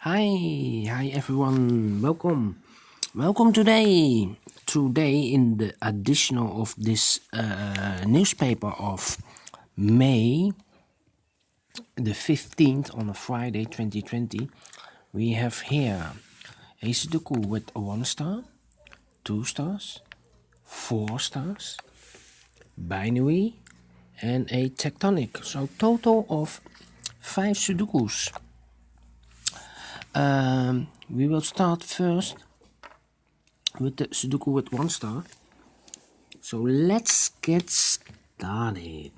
Hi everyone, welcome today in the additional of this newspaper of May the 15th on a Friday 2020. We have here a Sudoku with a 1 star, 2 stars, 4 stars, binary and a tectonic, so total of 5 Sudokus. We will start first with the Sudoku with 1 star. So let's get started.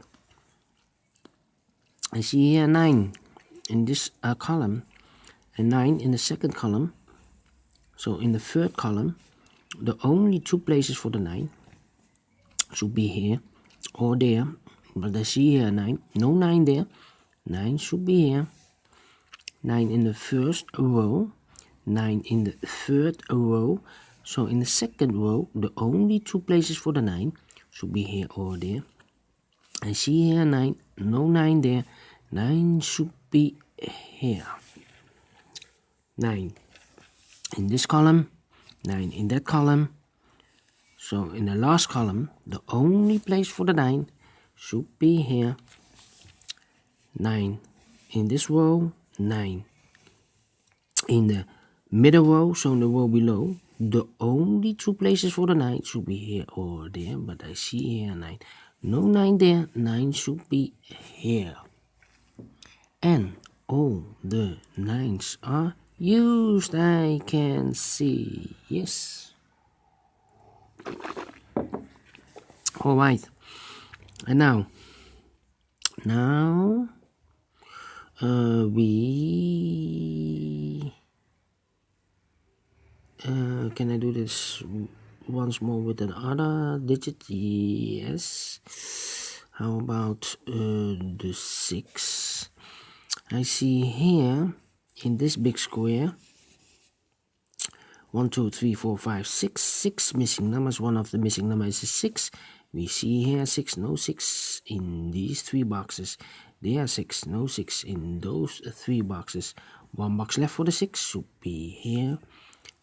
I see here 9 in this column and 9 in the second column. So in the third column, the only 2 places for the 9 should be here or there. But I see here 9, no 9 there. 9 should be here. 9 in the first row, 9 in the third row. So in the second row, the only 2 places for the 9 should be here or there. I see here 9, no 9 there. 9 should be here. 9 in this column, 9 in that column. So in the last column, the only place for the 9 should be here. 9 in this row, 9 in the middle row, so in the row below, the only 2 places for the 9 should be here or there, but I see here 9. No 9 there, 9 should be here. And all the 9s are used, I can see, yes. Alright, and now we can I do this once more with another digit? Yes. How about the 6? I see here in this big square 1, 2, 3, 4, 5, 6, 6 missing numbers. One of the missing numbers is 6. We see here 6, no 6 in these 3 boxes. There are 6, no 6 in those 3 boxes. 1 box left for the 6 should be here.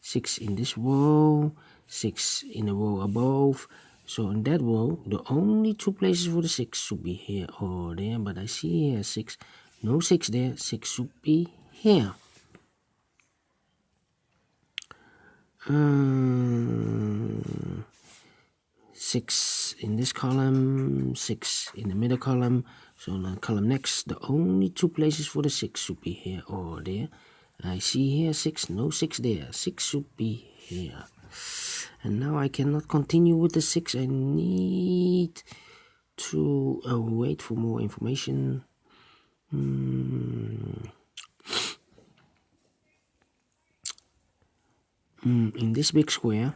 6 in this row, 6 in the row above. So in that row, the only 2 places for the 6 should be here or there. But I see here 6, no 6 there. 6 should be here. 6 in this column, 6 in the middle column. So in the column next, the only 2 places for the 6 should be here or there. I see here 6, no 6 there. 6 should be here. And now I cannot continue with the 6. I need to wait for more information. In this big square,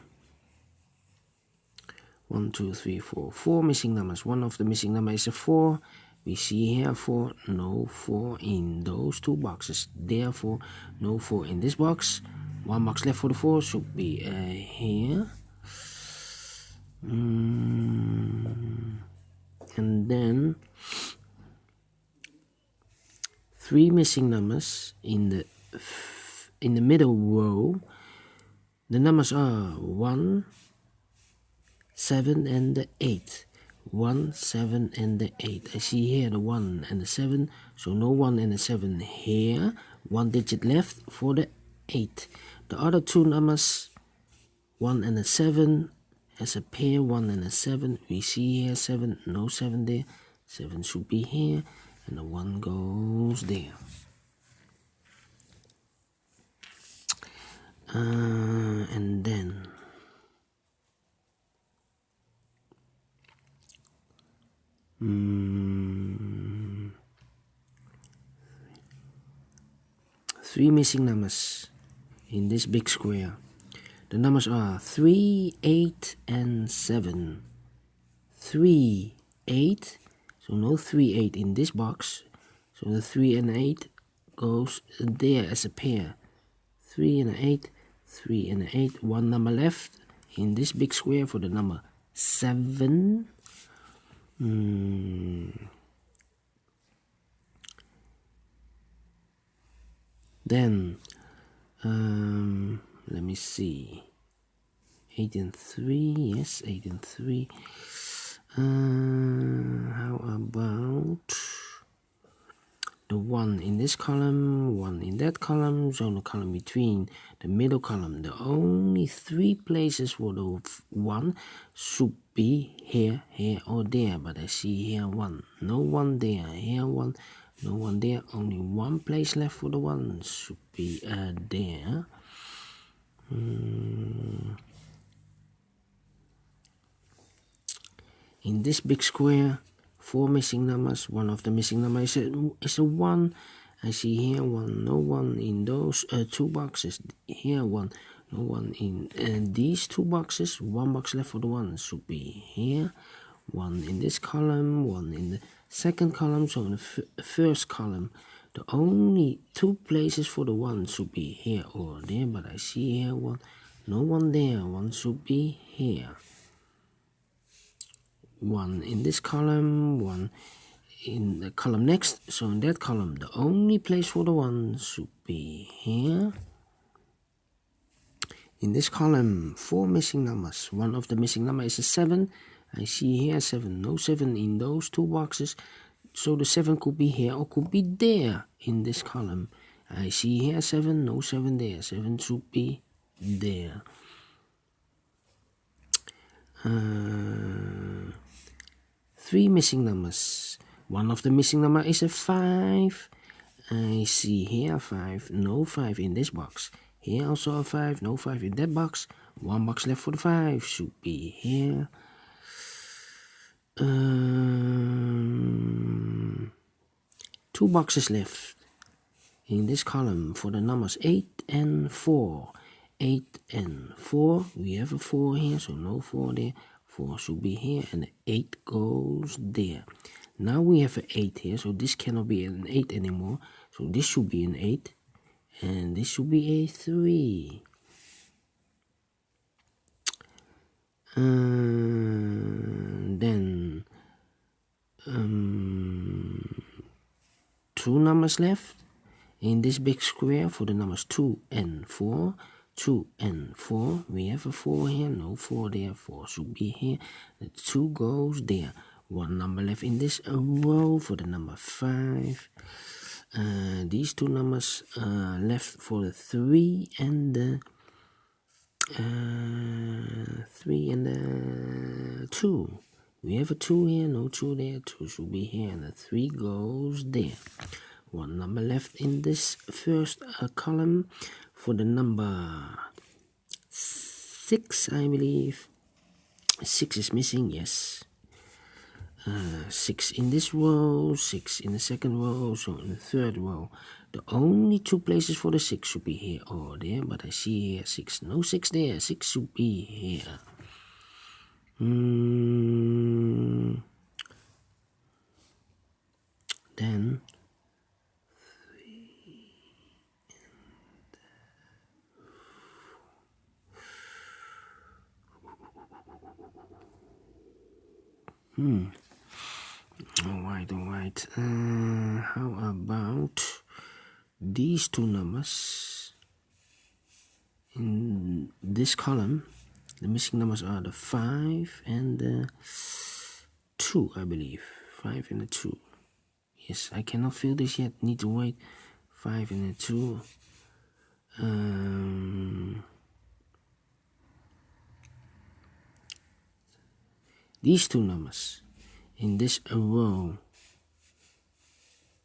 1, 2, 3, 4, 4 missing numbers. One of the missing numbers is a 4. We see here 4, no 4 in those 2 boxes. Therefore, no 4 in this box. 1 box left for the 4 should be here. And then 3 missing numbers in the middle row. The numbers are 1, 7 and the 8. 1, 7 and the 8. I see here the 1 and the 7, so no 1 and the 7 here. 1 digit left for the 8. The other 2 numbers, 1 and a 7, as a pair, 1 and a 7. We see here 7, no 7 there. 7 should be here, and the 1 goes there. And then 3 missing numbers in this big square. The numbers are 3, 8, and 7. 3, 8. So no 3, 8 in this box. So the 3 and 8 goes there as a pair. 3 and 8, 3 and 8. 1 number left in this big square for the number 7. Then Let me see. 8 and 3, yes, 8 and 3. How about the 1 in this column, 1 in that column, so the column between the middle column. The only 3 places for the 1 should be here, here, or there, but I see here 1. No 1 there, here 1, no 1 there, only 1 place left for the 1 should be there. In this big square, 4 missing numbers. One of the missing numbers is a 1. I see here 1, no 1 in those 2 boxes. Here 1, no 1 in these 2 boxes. 1 box left for the 1 should be here. 1 in this column, 1 in the second column. So in the first column, the only 2 places for the 1 should be here or there. But I see here 1, no 1 there. 1 should be here. 1 in this column, 1 in the column next. So in that column, the only place for the 1 should be here. In this column, 4 missing numbers. One of the missing numbers is a 7. I see here 7. No 7 in those 2 boxes. So the 7 could be here or could be there in this column. I see here 7. No 7 there. 7 should be there. 3 missing numbers. One of the missing number is a 5. I see here 5. No 5 in this box. Here also a 5. No 5 in that box. 1 box left for the 5 should be here. 2 boxes left in this column for the numbers 8 and 4. 8 and 4. We have a 4 here, so no 4 there. 4 should be here, and the 8 goes there. Now we have an 8 here, so this cannot be an 8 anymore. So this should be an 8, and this should be a 3. Then 2 numbers left in this big square for the numbers 2 and 4. 2 and 4. We have a 4 here, no 4 there. 4 should be here. The 2 goes there. 1 number left in this row for the number 5. These 2 numbers left for the 3 and the 2. We have a 2 here, no 2 there. 2 should be here, and the 3 goes there. 1 number left in this first column for the number 6, I believe. 6 is missing, yes. 6 in this row, 6 in the second row, so in the third row. The only 2 places for the 6 should be here or there, but I see here 6. No 6 there, 6 should be here. Then 3. Alright. How about these 2 numbers in this column? The missing numbers are the 5 and the 2, I believe. 5 and the 2. Yes, I cannot fill this yet. Need to wait. 5 and the 2. These 2 numbers in this row.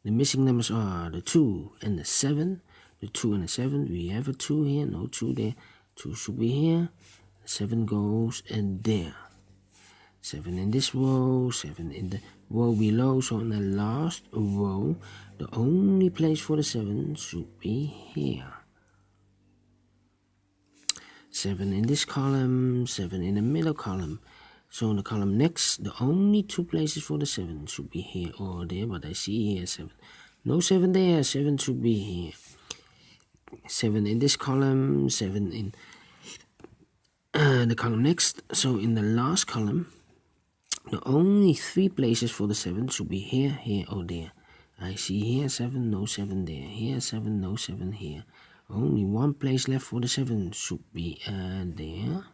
The missing numbers are the 2 and the 7. The 2 and the 7. We have a 2 here. No 2 there. 2 should be here. 7 goes and there. 7 in this row. 7 in the row below. So in the last row, the only place for the 7 should be here. 7 in this column. 7 in the middle column. So in the column next, the only 2 places for the 7 should be here or there, but I see here 7. No 7 there, 7 should be here. 7 in this column, 7 in the column next. So in the last column, the only 3 places for the 7 should be here, here, or there. I see here 7, no 7 there. Here 7, no 7 here. Only one place left for the 7 should be there.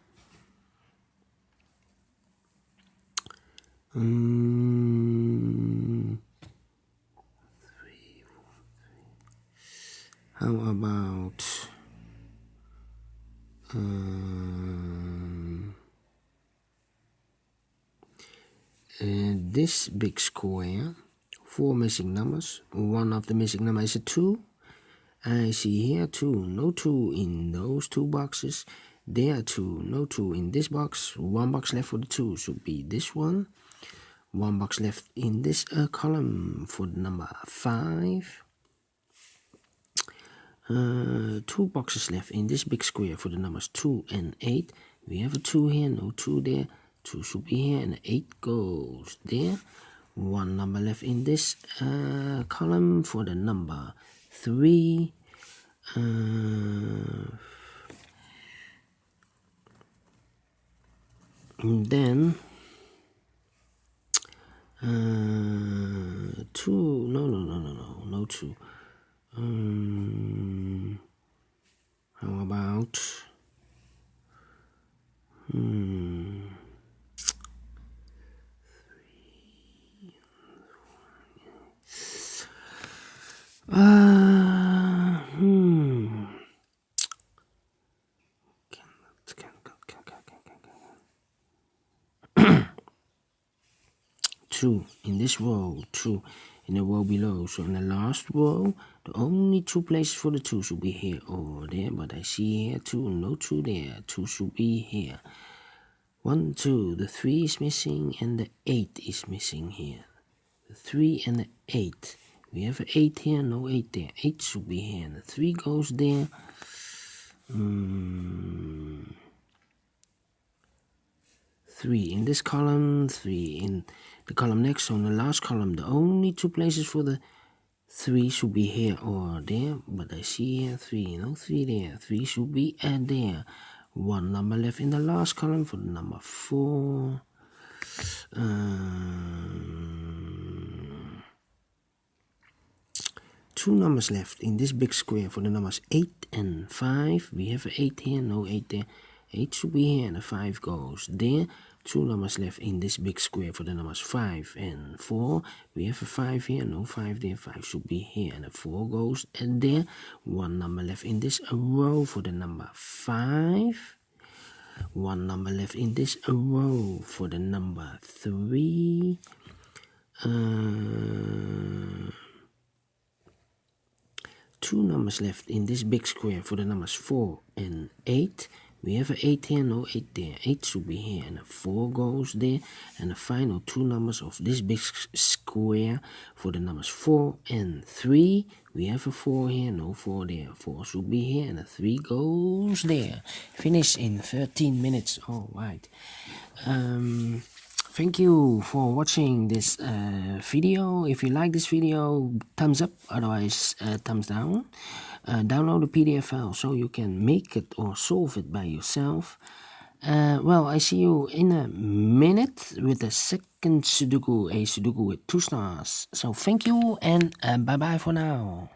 How about this big square? 4 missing numbers. One of the missing numbers is a 2. I see here 2. No 2 in those 2 boxes. There 2. No 2 in this box. 1 box left for the 2 should be this one. 1 box left in this column for the number 5. 2 boxes left in this big square for the numbers 2 and 8. We have a 2 here, no 2 there. 2 should be here, and 8 goes there. 1 number left in this column for the number 3. And then 2, no 2. How about two in this row, 2 in the row below. So in the last row, the only 2 places for the 2 should be here or there. But I see here 2, no 2 there. 2 should be here. 1, 2, the 3 is missing and the 8 is missing here. The 3 and the 8. We have an 8 here, no 8 there. 8 should be here, and the 3 goes there. 3 in this column, 3 in the column next. So in the last column, the only 2 places for the 3 should be here or there. But I see here 3, no 3 there. 3 should be there. 1 number left in the last column for the number 4. 2 numbers left in this big square for the numbers 8 and 5. We have an 8 here, no 8 there. 8 should be here, and the 5 goes there. 2 numbers left in this big square for the numbers 5 and 4. We have a 5 here, no 5 there. 5 should be here, and the 4 goes there. 1 number left in this row for the number 5. 1 number left in this row for the number 3. 2 numbers left in this big square for the numbers 4 and 8. We have an 8 here, no 8 there. 8 should be here, and a 4 goes there. And the final 2 numbers of this big square for the numbers 4 and 3. We have a 4 here, no 4 there. 4 should be here, and a 3 goes there. Finish in 13 minutes. All right. Thank you for watching this video. If you like this video, thumbs up, otherwise thumbs down. Download the PDF file so you can make it or solve it by yourself. Well, I see you in a minute with the second Sudoku, a Sudoku with 2 stars. So thank you, and bye-bye for now.